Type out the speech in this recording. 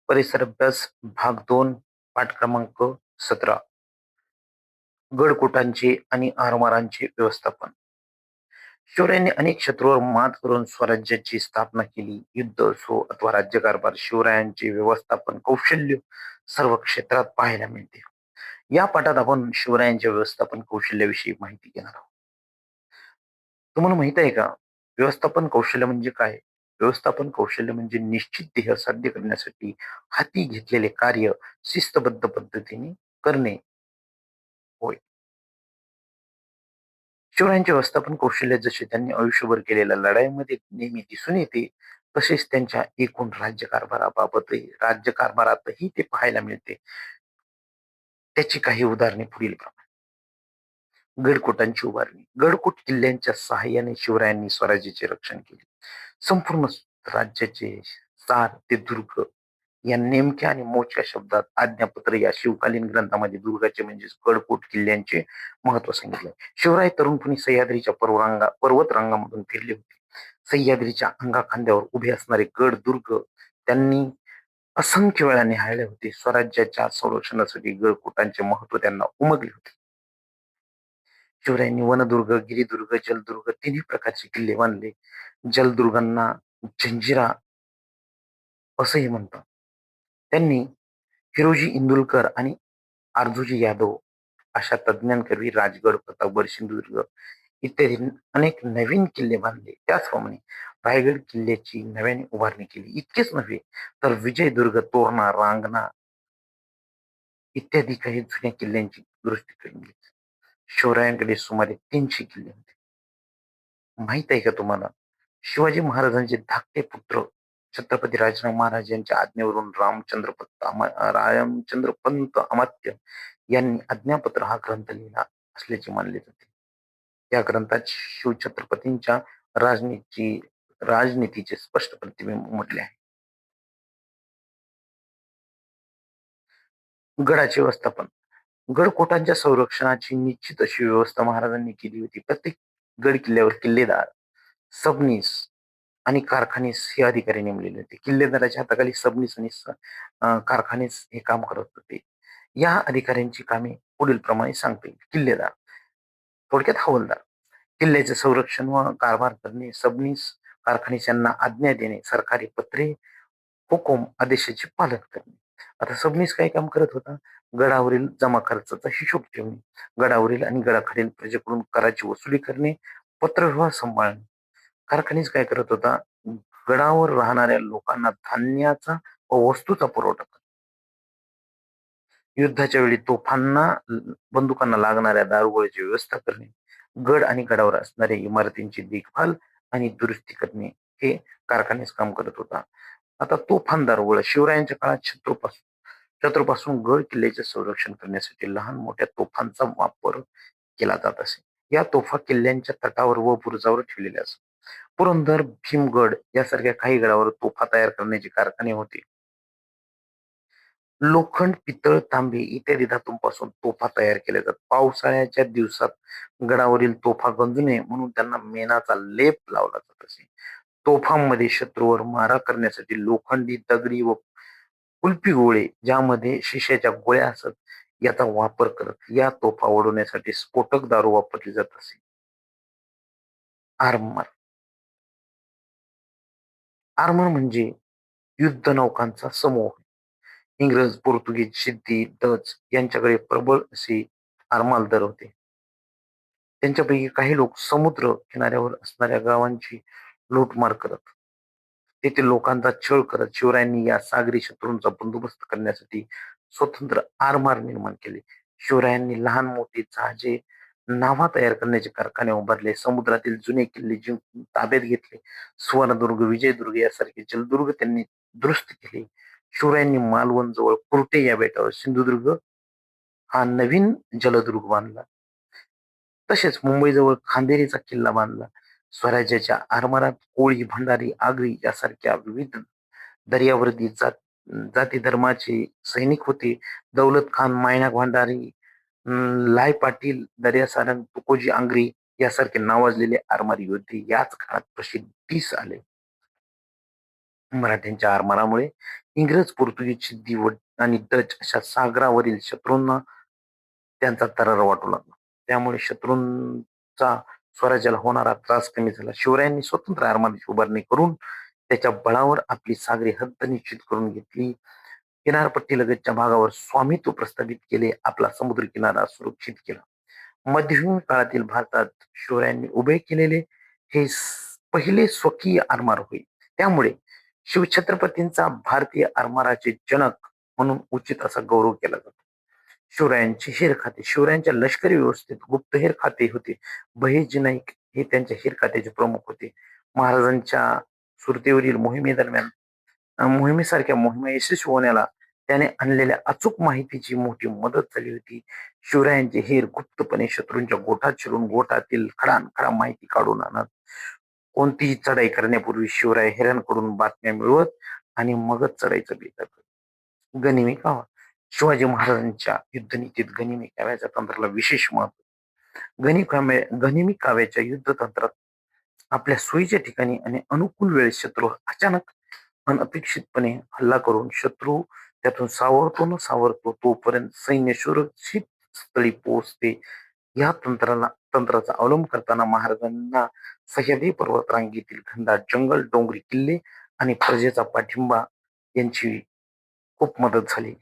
परिसर अभ्यास भाग 2 पाठ क्रमांक 17 गडकोटांचे आणि आरमारांचे व्यवस्थापन. शिवरायांनी अनेक शत्रूंवर मात करून स्वराज्याची स्थापना केली. युद्ध असो अथवा राज्यकारभार, शिवरायांचे व्यवस्थापन कौशल्य सर्व क्षेत्रात पाहायला मिळते. या पाठात आपण शिवरायांच्या व्यवस्थापन कौशल्याविषयी माहिती घेणार आहोत. तुम्हाला माहित आहे का? व्यवस्थापन कौशल्य म्हणजे काय? व्यवस्थापन कौशल्य म्हणजे निश्चित ध्येय साध्य करण्यासाठी हाती घेतलेले कार्य शिस्तबद्ध पद्धतीने करणे होय. शिवरायांचे व्यवस्थापन कौशल्य जसे त्यांनी आयुष्यभर केलेल्या लढाईमध्ये नेहमी दिसून येते, तसेच त्यांच्या एकूण राज्यकारभारातही ते पाहायला मिळते. त्याची काही उदाहरणे पुढीलप्रमाणे. गडकोटांची उभारणी. गडकोट किल्ल्यांच्या सहाय्याने शिवरायांनी स्वराज्याचे रक्षण केले. संपूर्ण राज्याचे सार ते दुर्ग या नेमक्या आणि मोजक्या शब्दात आज्ञापत्र या शिवकालीन ग्रंथामध्ये दुर्गाचे म्हणजे गडकोट किल्ल्यांचे महत्व सांगितले. शिवराय तरुणपणी सह्याद्रीच्या पर्वतरांगामधून फिरले होते. सह्याद्रीच्या अंगाखांद्यावर उभे असणारे गड दुर्ग त्यांनी असंख्य वेळा निहाळले होते. स्वराज्याच्या संरक्षणासाठी गडकोटांचे महत्व त्यांना उमगले होते. शिवरायांनी वनदुर्ग, गिरिदुर्ग, जलदुर्ग तिन्ही प्रकारचे किल्ले बांधले. जलदुर्गांना जंजिरा असंही म्हणतात. त्यांनी हिरोजी इंदुलकर आणि आरजोजी यादव अशा तज्ञांकरवी राजगड, प्रतापगड, सिंधुदुर्ग इत्यादी अनेक नवीन किल्ले बांधले. त्याचप्रमाणे रायगड किल्ल्याची नव्याने उभारणी केली. इतकेच नव्हे तर विजयदुर्ग, तोरणा, रांगणा इत्यादी काही जुन्या किल्ल्यांची दुरुस्ती केली. शिवरायांकडे सुमारे 300 किल्ले होते. माहित आहे का तुम्हाला? शिवाजी महाराजांचे धाकटे पुत्र छत्रपती राजाराम महाराज यांच्या आज्ञेवरून रामचंद्रपंत अमात्य यांनी आज्ञापत्र हा ग्रंथ लिहिला असल्याचे मानले जाते. या ग्रंथात शिवछत्रपतींच्या राजनीतीचे स्पष्ट प्रतिबिंब म्हटले आहे. गडाचे व्यवस्थापन. गडकोटांच्या संरक्षणाची निश्चित अशी व्यवस्था महाराजांनी केली होती. प्रत्येक गड किल्ल्यावर किल्लेदार, सबनीस आणि कारखानीस हे अधिकारी नेमलेले होते. किल्लेदाराच्या हाताखाली सबनीस आणि कारखानीस हे काम करत होते. या अधिकाऱ्यांची कामे पुढील प्रमाणे सांगता येईल. किल्लेदार थोडक्यात हवालदार. किल्ल्याचे संरक्षण व कारभार करणे, सबनीस कारखानीस यांना आज्ञा देणे, सरकारी पत्रे, हुकूम आदेशाचे पालन करणे. आता सबनीस काय काम करत होता? गडावरील जमा खर्चाचा हिशोब ठेवणे, गडावरील आणि गडाखालील प्रजेकडून कराची वसुली करणे, पत्रव्यवहार सांभाळणे. कारखानीस काय करत होता? गडावर राहणाऱ्या लोकांना धान्याचा व वस्तूचा पुरवठा करणे. युद्धाच्या वेळी तोफांना, बंदुकांना लागणाऱ्या दारुगोळ्याची व्यवस्था करणे, गड आणि गडावर असणाऱ्या इमारतींची देखभाल आणि दुरुस्ती करणे हे कारखानेच काम करत होता. आता तोफान दारुगोळा. शिवरायांच्या काळात शत्रूपासून गड किल्ल्याचे संरक्षण करण्यासाठी लहान मोठ्या तोफांचा वापर केला जात असे. या तोफा किल्ल्यांच्या तटावर व बुरुजावर ठेवलेल्या असत. पुरंदर, भीमगड यासारख्या काही गडावर तोफा तयार करण्याचे कारखाने होते. लोखंड, पितळ, तांबे इत्यादी धातूंपासून तोफा तयार केल्या जातात. पावसाळ्याच्या दिवसात गडावरील तोफा गंजू नये म्हणून त्यांना मेणाचा लेप लावला जात असे. तोफांमध्ये शत्रूवर मारा करण्यासाठी लोखंडी, दगडी व कुल्फी गोळे ज्यामध्ये शिशाच्या गोळ्या असत याचा वापर करत या तोफा उडवण्यासाठी स्फोटक दारू वापरली जात असे. आर्मर. आर्मर म्हणजे युद्ध नौकांचा समूह. इंग्रज, पोर्तुगीज, सिद्धी, डच यांच्याकडे प्रबळ असे आरमालदार होते. त्यांच्यापैकी काही लोक समुद्र किनाऱ्यावर असणाऱ्या गावांची लूटमार करत, तेथील लोकांचा छळ करत शिवरायांनी या सागरी शत्रूंचा बंदोबस्त करण्यासाठी स्वतंत्र आरमार निर्माण केले. शिवरायांनी लहान मोठी जहाजे, नावा तयार करण्याचे कारखाने उभारले. समुद्रातील जुने किल्ले जिंकून ताब्यात घेतले. सुवर्णदुर्ग, विजयदुर्ग यासारखे जलदुर्ग त्यांनी दुरुस्त केले. शिवरायांनी मालवण जवळ कुर्टे या बेटावर सिंधुदुर्ग हा नवीन जलदुर्ग बांधला. तसेच मुंबईजवळ खांदेरीचा किल्ला बांधला. स्वराज्याच्या आरमारात कोळी, भंडारी, आगरी यासारख्या विविध दर्यावर्दी जाती धर्माचे सैनिक होते. दौलत खान, मायनाक भंडारी, लाय पाटील, दर्या सारंग, तुकोजी आंग्री यासारखे नावाजलेले आरमारी योद्धे याच काळात प्रसिद्धीस आले. मराठ्यांच्या आरमारामुळे इंग्रज, पोर्तुगीज, सिद्धी आणि डच अशा सागरावरील शत्रूंना त्यांचा तरार वाटू लागला. त्यामुळे शत्रूंचा स्वराज्याला होणारा त्रास कमी झाला. शिवरायांनी स्वतंत्र आरमाराची उभारणी करून त्याच्या बळावर आपली सागरी हद्द निश्चित करून घेतली. किनारपट्टीलगतच्या भागावर स्वामित्व प्रस्थापित केले. आपला समुद्र किनारा सुरक्षित केला. मध्ययुगीन काळातील भारतात शिवरायांनी उभे केलेले हे पहिले स्वकीय आरमार होय. त्यामुळे शिवछत्रपतींचा भारतीय आरमाराचे जनक म्हणून उचित असा गौरव केला जातो. शिवरायांचे हेर खाते. शिवरायांच्या लष्करी व्यवस्थेत गुप्तहेर खाते होते. बहिर्जी नाईक हे त्यांच्या हेर खात्याचे प्रमुख होते. महाराजांच्या सुरतेवरील मोहिमेदरम्यान मोहिमेसारख्या मोहिमा यशस्वी होण्याला त्याने आणलेल्या अचूक माहितीची मोठी मदत झाली होती. शिवरायांचे हेर गुप्तपणे शत्रूंच्या गोठात शिरून गोठातील खडानखडा माहिती काढून आणत. कोणतीही चढाई करण्यापूर्वी शिवराय हेरांकडून बातम्या मिळवत आणि मगच चढाईचा बेत करत. गनिमी कावा. शिवाजी महाराजांच्या युद्धनीतीत गनिमी काव्याच्या तंत्राला विशेष महत्व. गनिमी काव्याच्या युद्धतंत्रात आपल्या सोयीच्या ठिकाणी आणि अनुकूल वेळेत शत्रू अचानक अनपेक्षितपणे हल्ला करून शत्रू त्यातून सावरतो न सावरतो तोपर्यंत सैन्य सुरक्षित स्थळी पोहोचते. या तंत्राचा अवलंब करताना महाराजांना सह्याद्री पर्वतरांगेतील घनदाट जंगल, डोंगरी किल्ले आणि प्रजेचा पाठिंबा यांची खूप मदत झाली.